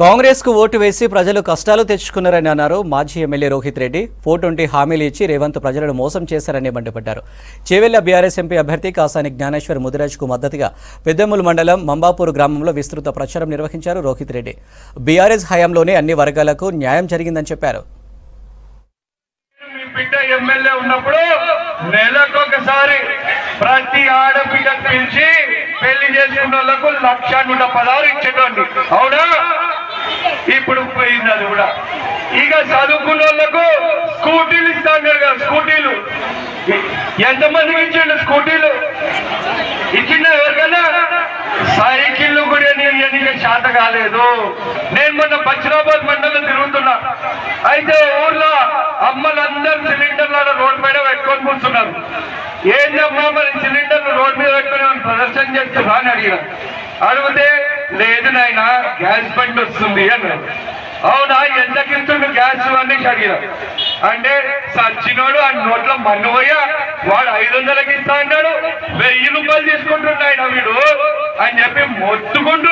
కాంగ్రెస్ కు ఓటు వేసి ప్రజలు కష్టాలు తెచ్చుకున్నారని అన్నారు మాజీ ఎమ్మెల్యే రోహిత్ రెడ్డి. 420 హామీలు ఇచ్చి రేవంత్ ప్రజలను మోసం చేశారని మండిపడ్డారు. చేవెళ్ల బీఆర్ఎస్ ఎంపీ అభ్యర్థి కాసాని జ్ఞానేశ్వర్ ముదిరాజ్ కు మద్దతుగా పెద్దెముల్ మండలం మంబాపూర్ గ్రామంలో విస్తృత ప్రచారం నిర్వహించారు రోహిత్ రెడ్డి. బీఆర్ఎస్ హయాంలోనే అన్ని వర్గాలకు న్యాయం జరిగిందని చెప్పారు. ప్రతి ఆడబిడ్డకు పిలిచి పెళ్లి చేసుకున్న వాళ్ళకు 1,116 ఇచ్చేటండి. అవునా? ఇప్పుడు పోయింది అది కూడా. ఇక చదువుకున్న వాళ్ళకు స్కూటీలు ఇస్తాను కదా. స్కూటీలు ఎంతమందికి ఇచ్చిండు? స్కూటీలు ఇచ్చిన ఎవరికైనా? సైకిళ్ళు కూడా నేను శాత కాలేదు. నేను మొన్న బచ్చిరాబాద్ మండలం తిరుగుతున్నా. అయితే ఊర్లో అమ్మలందరూ సిలిండర్ల రోడ్డు పైన పెట్టుకొని కూర్చున్నారు. ఏంటమ్మా మరి సిలిండర్లు రోడ్డు మీద పెట్టుకుని ప్రదర్శన చేస్తున్నా అని అడిగారు. అడిగితే లేదు నాయన గ్యాస్ బండి వస్తుంది అన్నారు. అవునా, ఎంతకి ఇస్తుండు గ్యాస్ అనేసి అడిగారు. అంటే సచ్చినోడు ఆ నోట్ల మన్ను పోయా వాడు 500కి ఇస్తా అన్నాడు, 1000 రూపాయలు తీసుకుంటున్నాయన వీడు అని చెప్పి మొత్తుకుంటూ